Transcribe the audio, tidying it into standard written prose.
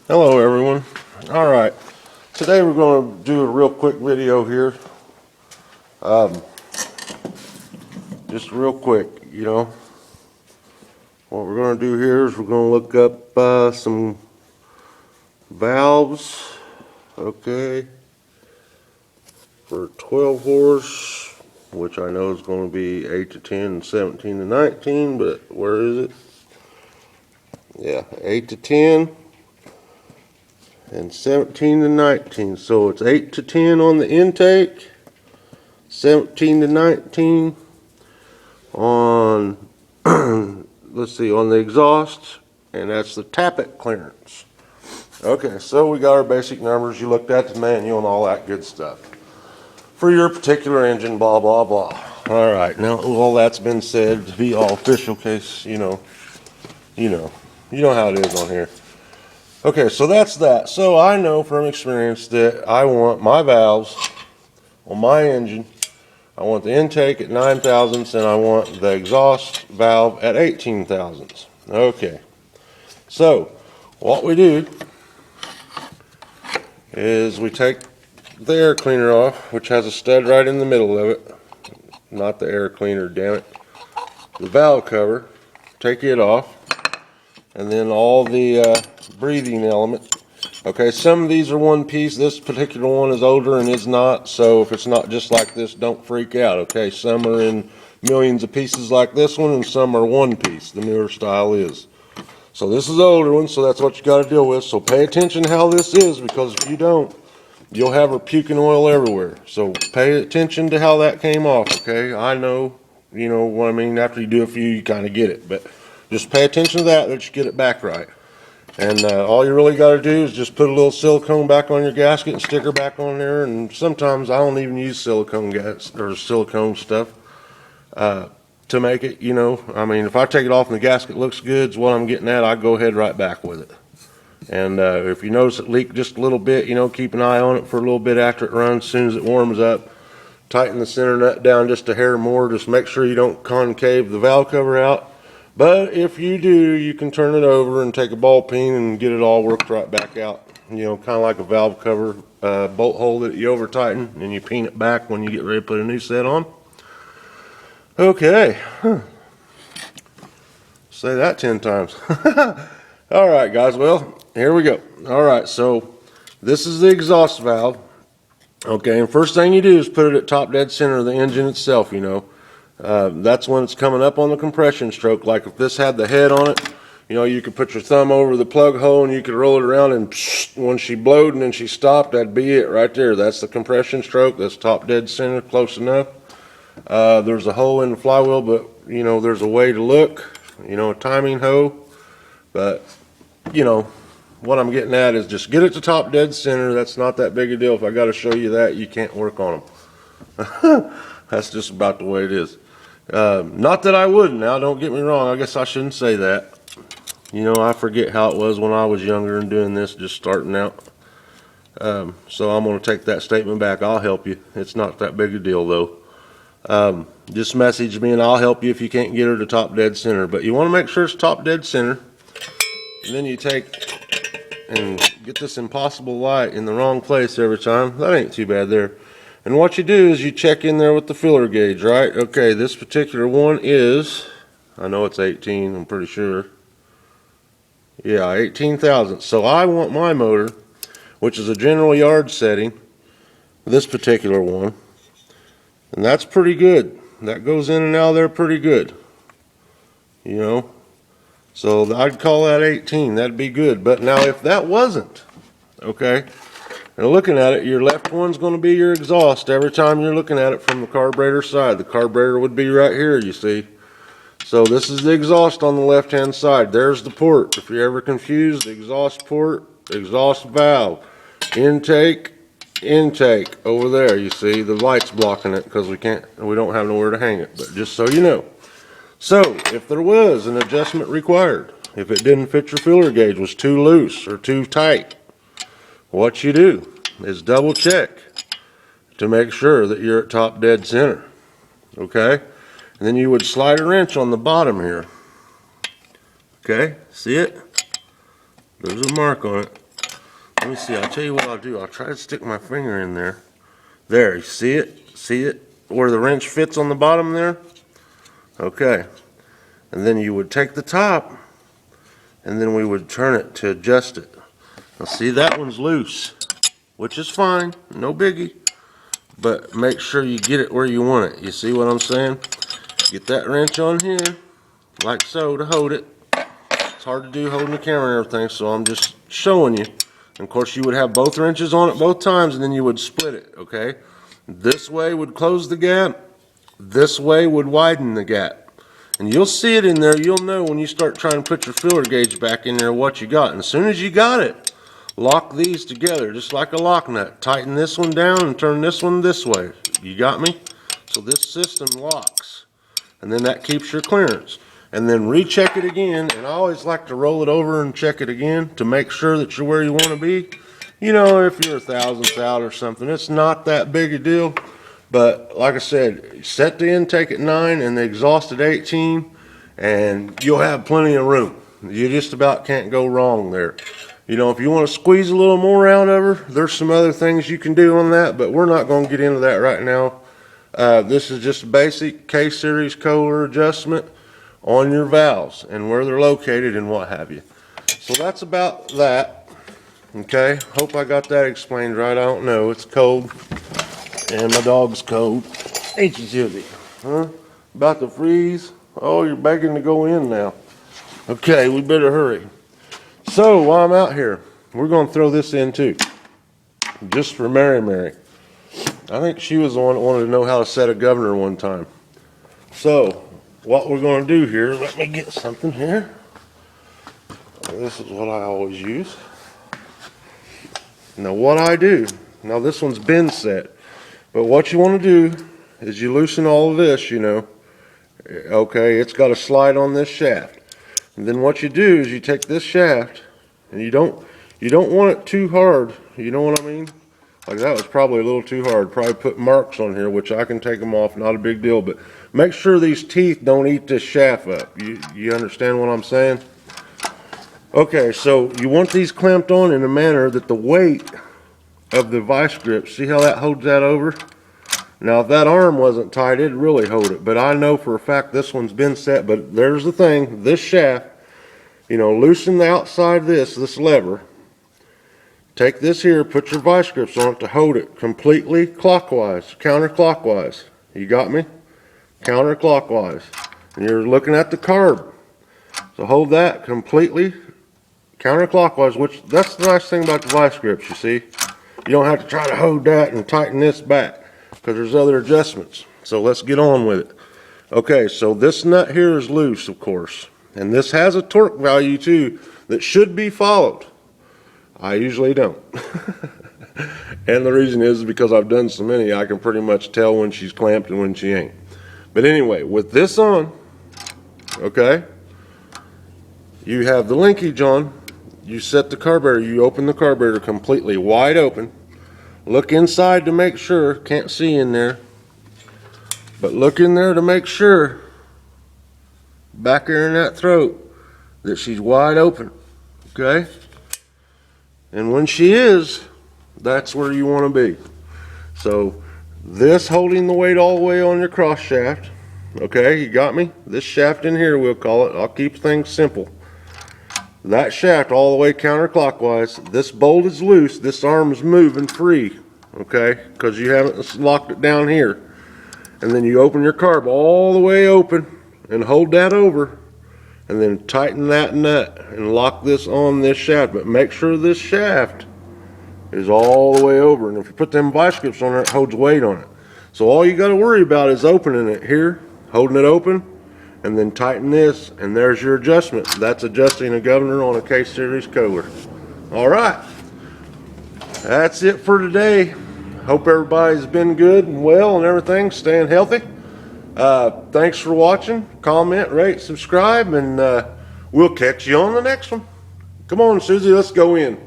Hello everyone. Alright, today we're going to do a real quick video here. Just real quick, What we're going to do here is we're going to look up some valves, okay, for 12 horse, which I know is going to be 8 to 10 and 17 to 19, but where is it? Yeah, 8 to 10. And 17 to 19, so it's 8 to 10 on the intake, 17 to 19 on let's see, on the exhaust, and that's the tappet clearance. Okay, so we got our basic numbers. You looked at the manual and all that good stuff for your particular engine, blah blah blah. All right, now all that's been said, to be all official case, you know how it is on here. Okay, so that's that. So I know from experience that I want my valves on my engine. I want the intake at 9 thousandths and I want the exhaust valve at 18 thousandths. Okay, so what we do is we take the air cleaner off, which has a stud right in the middle of it. Not the air cleaner, damn it. The valve cover, take it off, and then all the breathing element. Okay, some of these are one piece. This particular one is older and is not, so if it's not just like this, don't freak out. Okay, some are in millions of pieces like this one, and some are one piece. The newer style is. So this is the older one, so that's what you got to deal with. So pay attention to how this is, because if you don't, you'll have her puking oil everywhere. So pay attention to how that came off. Okay, I know, you know what I mean. After you do a few, you kind of get it, but just pay attention to that you get it back right. And all you really got to do is just put a little silicone back on your gasket and stick her back on there. And sometimes I don't even use silicone gas or silicone stuff to make it. I mean, if I take it off and the gasket looks good, is what I'm getting at, I go ahead right back with it. And if you notice it leak just a little bit, keep an eye on it for a little bit after it runs. As soon as it warms up, tighten the center nut down just a hair more. Just make sure you don't concave the valve cover out. But if you do, you can turn it over and take a ball peen and get it all worked right back out. Kind of like a valve cover bolt hole that you over tighten and you peen it back when you get ready to put a new set on. Okay. Say that 10 times. All right, guys. Well, here we go. All right, so this is the exhaust valve. Okay, and first thing you do is put it at top dead center of the engine itself, That's when it's coming up on the compression stroke. Like if this had the head on it, you could put your thumb over the plug hole and you could roll it around, and when she blowed and then she stopped, that'd be it right there. That's the compression stroke. That's top dead center, close enough. There's a hole in the flywheel, but there's a way to look, a timing hole. But what I'm getting at is just get it to top dead center. That's not that big a deal. If I got to show you that, you can't work on them. That's just about the way it is. Not that I wouldn't. Now, don't get me wrong. I guess I shouldn't say that. I forget how it was when I was younger and doing this, just starting out. So I'm going to take that statement back. I'll help you. It's not that big a deal, though. Just message me and I'll help you if you can't get her to top dead center. But you want to make sure it's top dead center. And then you take and get this impossible light in the wrong place every time. That ain't too bad there. And what you do is you check in there with the filler gauge, right? Okay, this particular one is, I know it's 18, I'm pretty sure. Yeah, 18 thousandths. So I want my motor, which is a general yard setting, this particular one. And that's pretty good. That goes in and out of there pretty good. So I'd call that 18. That'd be good. But now if that wasn't, okay, and looking at it, your left one's going to be your exhaust every time you're looking at it from the carburetor side. The carburetor would be right here, you see. So this is the exhaust on the left-hand side. There's the port. If you're ever confused, the exhaust port, exhaust valve, intake over there. You see the light's blocking it because we don't have nowhere to hang it. But just so you know. So if there was an adjustment required, if it didn't fit your filler gauge, was too loose or too tight, what you do is double check to make sure that you're at top dead center. Okay, and then you would slide a wrench on the bottom here. Okay, see it? There's a mark on it. Let me see, I'll tell you what I'll do. I'll try to stick my finger in there. There, you see it? See it? Where the wrench fits on the bottom there? Okay. And then you would take the top, and then we would turn it to adjust it. Now see, that one's loose, which is fine, no biggie. But make sure you get it where you want it. You see what I'm saying? Get that wrench on here, like so, to hold it. It's hard to do holding the camera and everything, so I'm just showing you. And of course, you would have both wrenches on it both times, and then you would split it, okay? This way would close the gap. This way would widen the gap. And you'll see it in there. You'll know when you start trying to put your filler gauge back in there what you got. And as soon as you got it, lock these together just like a lock nut. Tighten this one down and turn this one this way. You got me? So this system locks. And then that keeps your clearance. And then recheck it again. And I always like to roll it over and check it again to make sure that you're where you want to be. You know, if you're 1/1000th out or something, it's not that big a deal. But like I said, set the intake at 9 and the exhaust at 18, and you'll have plenty of room. You just about can't go wrong there. You know, if you want to squeeze a little more out of her, there's some other things you can do on that, but we're not going to get into that right now. This is just a basic K-Series Kohler adjustment on your valves and where they're located and what have you. So that's about that. Okay, hope I got that explained right. I don't know, it's cold. And my dog's cold. Ain't you, Susie? Huh? About to freeze? Oh, you're begging to go in now. Okay, we better hurry. So, while I'm out here, we're going to throw this in too. Just for Merrie-Merrie. I think she was the one that wanted to know how to set a governor one time. So, what we're going to do here, let me get something here. This is what I always use. Now, what I do, now this one's been set. But what you want to do is you loosen all of this, you know. Okay, it's got to slide on this shaft. And then what you do is you take this shaft and you don't want it too hard. You know what I mean? Like that was probably a little too hard. Probably put marks on here, which I can take them off, not a big deal. But make sure these teeth don't eat this shaft up. You understand what I'm saying? Okay, so you want these clamped on in a manner that the weight of the vice grip, see how that holds that over? Now if that arm wasn't tight, it'd really hold it, but I know for a fact this one's been set. But there's the thing, this shaft, you know, loosen the outside of this lever, take this here, put your vice grips on it to hold it completely clockwise, counterclockwise. You got me? Counterclockwise. And you're looking at the carb, so hold that completely counterclockwise, which that's the nice thing about the vice grips, you see. You don't have to try to hold that and tighten this back because there's other adjustments. So let's get on with it. Okay, so this nut here is loose, of course. And this has a torque value too that should be followed. I usually don't. And the reason is because I've done so many, I can pretty much tell when she's clamped and when she ain't. But anyway, with this on, okay, you have the linkage on. You set the carburetor, you open the carburetor completely wide open. Look inside to make sure, can't see in there, but look in there to make sure, back there in that throat, that she's wide open, okay? And when she is, that's where you want to be. So this holding the weight all the way on your cross shaft, okay, you got me? This shaft in here, we'll call it, I'll keep things simple. That shaft all the way counterclockwise. This bolt is loose. This arm is moving free, okay, because you haven't locked it down here. And then you open your carb all the way open and hold that over, and then tighten that nut and lock this on this shaft. But make sure this shaft is all the way over. And if you put them vice grips on there, it holds weight on it. So all you got to worry about is opening it here, holding it open, and then tighten this, and there's your adjustment. That's adjusting a governor on a K-Series Kohler. All right, that's it for today. Hope everybody's been good and well and everything, staying healthy. Thanks for watching. Comment, rate, subscribe, and we'll catch you on the next one. Come on, Susie, let's go in.